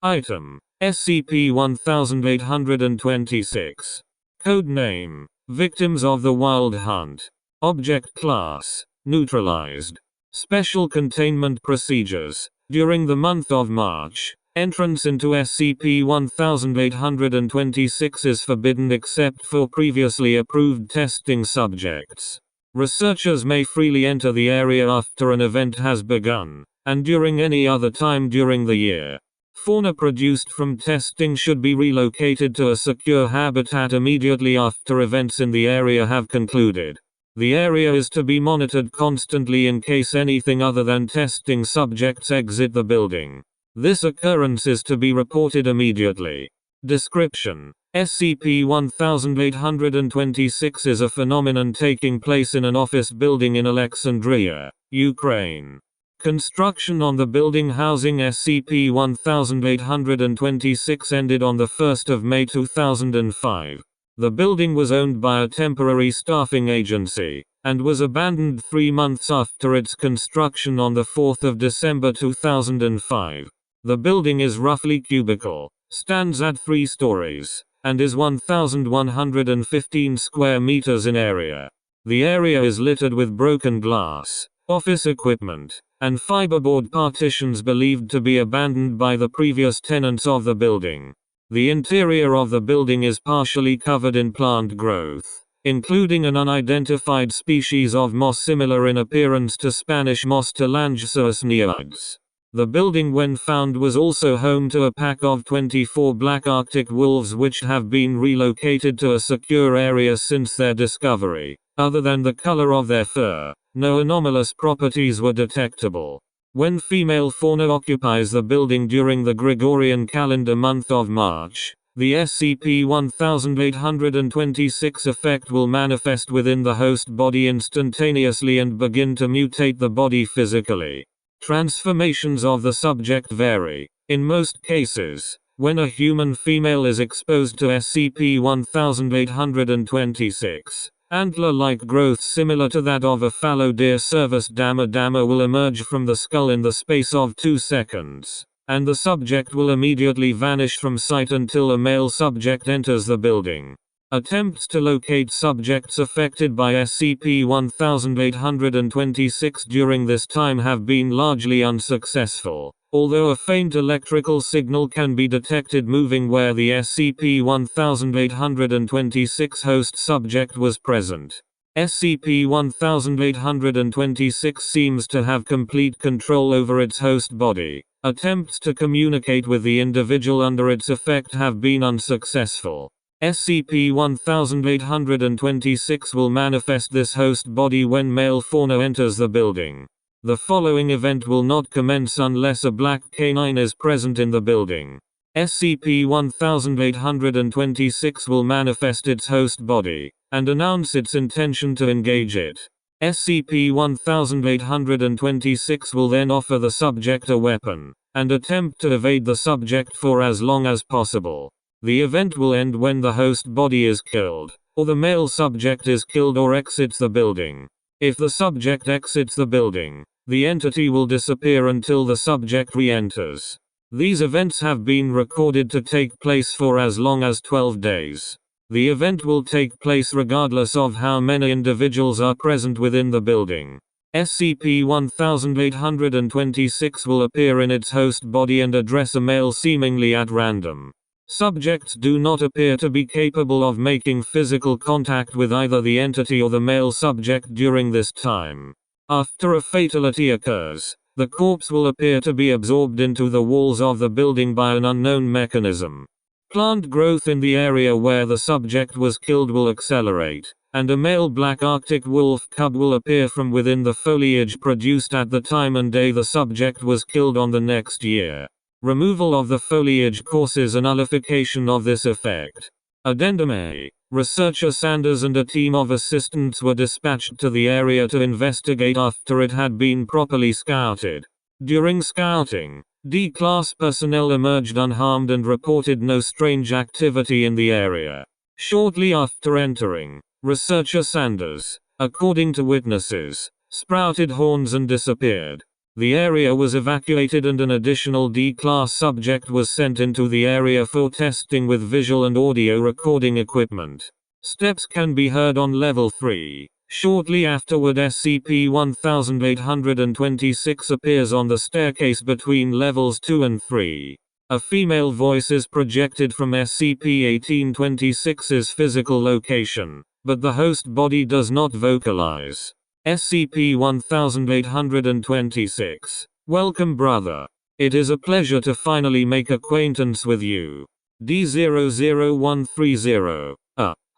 Item: SCP-1826. Codename: Victims of the Wild Hunt. Object Class: Neutralized. Special Containment Procedures. During the month of March, entrance into SCP-1826 is forbidden except for previously approved testing subjects. Researchers may freely enter the area after an event has begun, and during any other time during the year. Fauna produced from testing should be relocated to a secure habitat immediately after events in the area have concluded. The area is to be monitored constantly in case anything other than testing subjects exit the building. This occurrence is to be reported immediately. Description: SCP-1826 is a phenomenon taking place in an office building in Alexandria, Ukraine. Construction on the building housing SCP-1826 ended on the 1st of May 2005. The building was owned by a temporary staffing agency, and was abandoned 3 months after its construction on the 4th of December 2005. The building is roughly cubical, stands at 3 stories, and is 1,115 square meters in area. The area is littered with broken glass, office equipment, and fiberboard partitions believed to be abandoned by the previous tenants of the building. The interior of the building is partially covered in plant growth, including an unidentified species of moss similar in appearance to Spanish moss Telangiecus neoides. The building when found was also home to a pack of 24 black Arctic wolves which have been relocated to a secure area since their discovery. Other than the color of their fur, no anomalous properties were detectable. When female fauna occupies the building during the Gregorian calendar month of March, the SCP-1826 effect will manifest within the host body instantaneously and begin to mutate the body physically. Transformations of the subject vary. In most cases, when a human female is exposed to SCP-1826, antler-like growth similar to that of a fallow deer Cervus dama will emerge from the skull in the space of 2 seconds, and the subject will immediately vanish from sight until a male subject enters the building. Attempts to locate subjects affected by SCP-1826 during this time have been largely unsuccessful, although a faint electrical signal can be detected moving where the SCP-1826 host subject was present. SCP-1826 seems to have complete control over its host body. Attempts to communicate with the individual under its effect have been unsuccessful. SCP-1826 will manifest this host body when male fauna enters the building. The following event will not commence unless a black canine is present in the building. SCP-1826 will manifest its host body, and announce its intention to engage it. SCP-1826 will then offer the subject a weapon, and attempt to evade the subject for as long as possible. The event will end when the host body is killed, or the male subject is killed or exits the building. If the subject exits the building, the entity will disappear until the subject re-enters. These events have been recorded to take place for as long as 12 days. The event will take place regardless of how many individuals are present within the building. SCP-1826 will appear in its host body and address a male seemingly at random. Subjects do not appear to be capable of making physical contact with either the entity or the male subject during this time. After a fatality occurs, the corpse will appear to be absorbed into the walls of the building by an unknown mechanism. Plant growth in the area where the subject was killed will accelerate, and a male black Arctic wolf cub will appear from within the foliage produced at the time and day the subject was killed on the next year. Removal of the foliage causes a nullification of this effect. Addendum A. Researcher Sanders and a team of assistants were dispatched to the area to investigate after it had been properly scouted. During scouting, D-Class personnel emerged unharmed and reported no strange activity in the area. Shortly after entering, Researcher Sanders, according to witnesses, sprouted horns and disappeared. The area was evacuated and an additional D-class subject was sent into the area for testing with visual and audio recording equipment. Steps can be heard on level 3. Shortly afterward, SCP-1826 appears on the staircase between levels 2 and 3. A female voice is projected from SCP-1826's physical location, but the host body does not vocalize. SCP-1826. Welcome, brother. It is a pleasure to finally make acquaintance with you. D00130.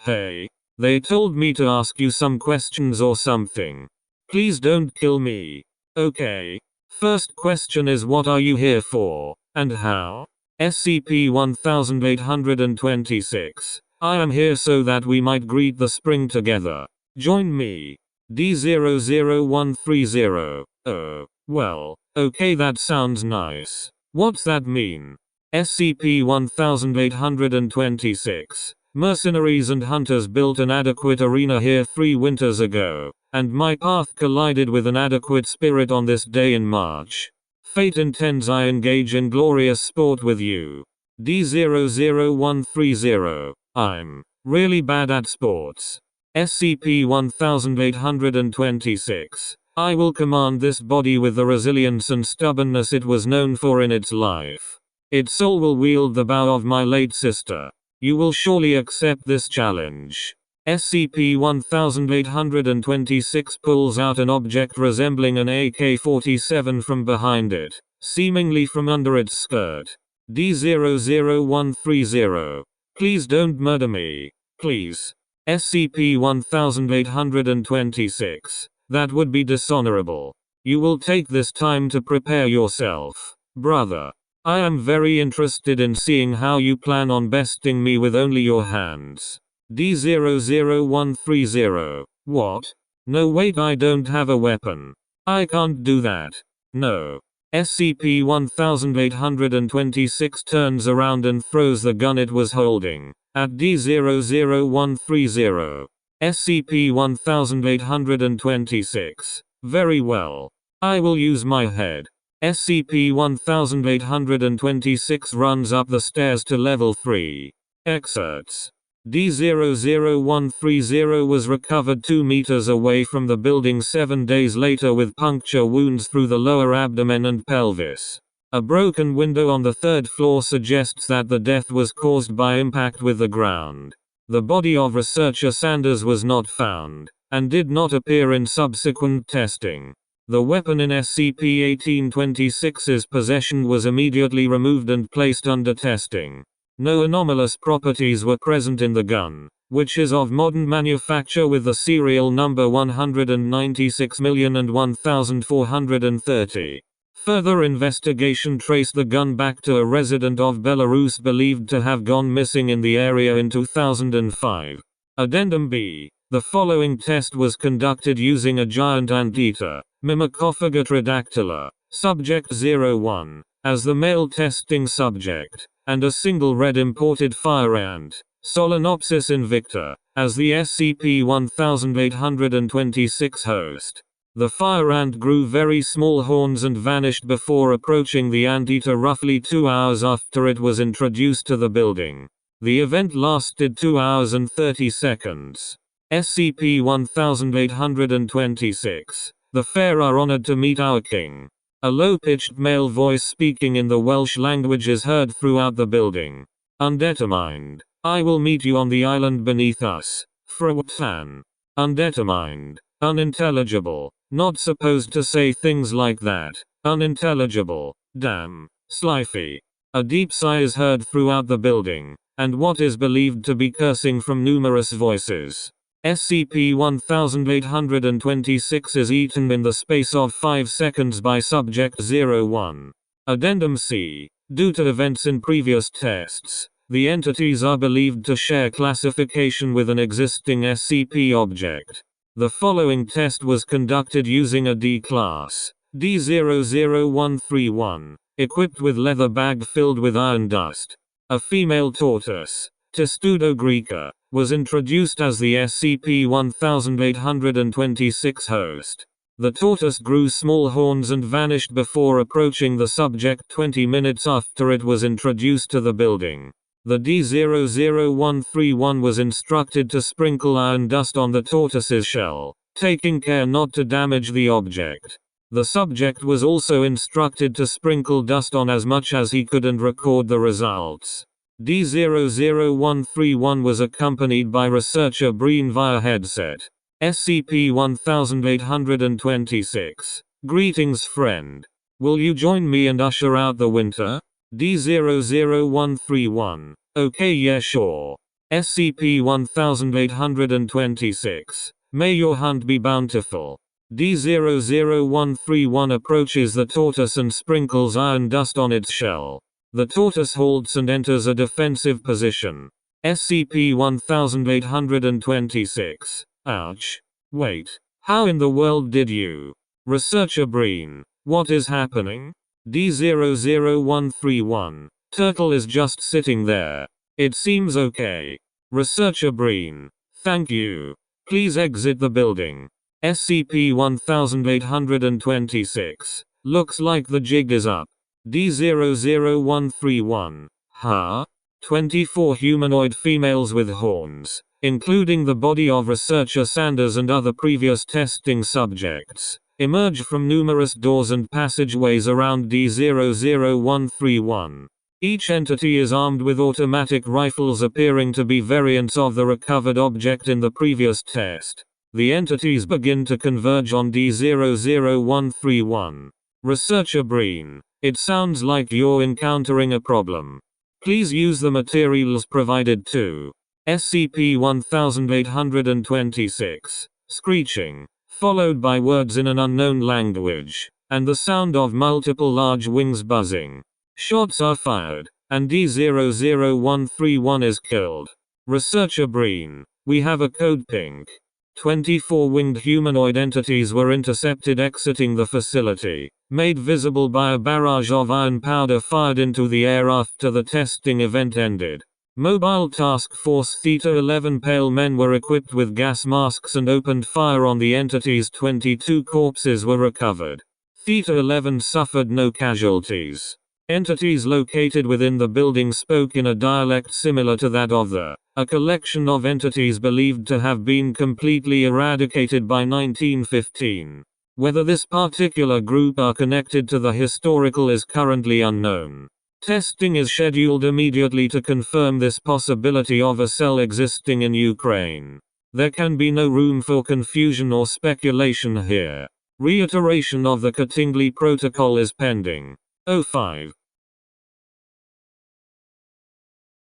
Hey. They told me to ask you some questions or something. Please don't kill me. Okay. First question is, what are you here for, and how? SCP-1826. I am here so that we might greet the spring together. Join me. D00130. Oh, well, okay, that sounds nice. What's that mean? SCP-1826. Mercenaries and hunters built an adequate arena here 3 winters ago, and my path collided with an adequate spirit on this day in March. Fate intends I engage in glorious sport with you. D00130. I'm really bad at sports. SCP-1826. I will command this body with the resilience and stubbornness it was known for in its life. Its soul will wield the bow of my late sister. You will surely accept this challenge. SCP-1826 pulls out an object resembling an AK-47 from behind it, seemingly from under its skirt. D00130. Please don't murder me. Please. SCP-1826. That would be dishonorable. You will take this time to prepare yourself, brother. I am very interested in seeing how you plan on besting me with only your hands. D00130. What? No, wait, I don't have a weapon. I can't do that. No. SCP-1826 turns around and throws the gun it was holding at D00130. SCP-1826. Very well. I will use my head. SCP-1826 runs up the stairs to level 3. Excerpts. D00130 was recovered 2 meters away from the building 7 days later with puncture wounds through the lower abdomen and pelvis. A broken window on the 3rd floor suggests that the death was caused by impact with the ground. The body of researcher Sanders was not found, and did not appear in subsequent testing. The weapon in SCP-1826's possession was immediately removed and placed under testing. No anomalous properties were present in the gun, which is of modern manufacture with the serial number 196,001,430. Further investigation traced the gun back to a resident of Belarus believed to have gone missing in the area in 2005. Addendum B. The following test was conducted using a giant anteater, Mimicophaga tridactyla, subject 01, as the male testing subject, and a single red imported fire ant, Solenopsis invicta, as the SCP-1826 host. The fire ant grew very small horns and vanished before approaching the anteater roughly 2 hours after it was introduced to the building. The event lasted 2 hours and 30 seconds. SCP-1826. The fair are honored to meet our king. A low-pitched male voice speaking in the Welsh language is heard throughout the building. Undetermined. I will meet you on the island beneath us. Frwtan. Undetermined. Unintelligible. Not supposed to say things like that. Unintelligible. Damn. Slifey. A deep sigh is heard throughout the building, and what is believed to be cursing from numerous voices. SCP-1826 is eaten in the space of 5 seconds by Subject 01. Addendum C. Due to events in previous tests, the entities are believed to share classification with an existing SCP object. The following test was conducted using a D-class, D00131, equipped with leather bag filled with iron dust. A female tortoise, Testudo greca, was introduced as the SCP-1826 host. The tortoise grew small horns and vanished before approaching the subject 20 minutes after it was introduced to the building. The D00131 was instructed to sprinkle iron dust on the tortoise's shell, taking care not to damage the object. The subject was also instructed to sprinkle dust on as much as he could and record the results. D00131 was accompanied by researcher Breen via headset. SCP-1826. Greetings friend. Will you join me and usher out the winter? D00131. Okay, yeah, sure. SCP-1826. May your hunt be bountiful. D00131 approaches the tortoise and sprinkles iron dust on its shell. The tortoise halts and enters a defensive position. SCP-1826. Ouch. Wait. How in the world did you? Researcher Breen. What is happening? D00131. Turtle is just sitting there. It seems okay. Researcher Breen. Thank you. Please exit the building. SCP-1826. Looks like the jig is up. D00131. Huh? 24 humanoid females with horns, including the body of researcher Sanders and other previous testing subjects, emerge from numerous doors and passageways around D00131. Each entity is armed with automatic rifles appearing to be variants of the recovered object in the previous test. The entities begin to converge on D00131. Researcher Breen. It sounds like you're encountering a problem. Please use the materials provided to SCP-1826. Screeching, followed by words in an unknown language, and the sound of multiple large wings buzzing. Shots are fired, and D00131 is killed. Researcher Breen. We have a code pink. 24 winged humanoid entities were intercepted exiting the facility, made visible by a barrage of iron powder fired into the air after the testing event ended. Mobile Task Force Theta 11 Pale Men were equipped with gas masks and opened fire on the entities. 22 corpses were recovered. Theta 11 suffered no casualties. Entities located within the building spoke in a dialect similar to that of a collection of entities believed to have been completely eradicated by 1915. Whether this particular group are connected to the historical is currently unknown. Testing is scheduled immediately to confirm this possibility of a cell existing in Ukraine. There can be no room for confusion or speculation here. Reiteration of the Cottingley Protocol is pending. 05.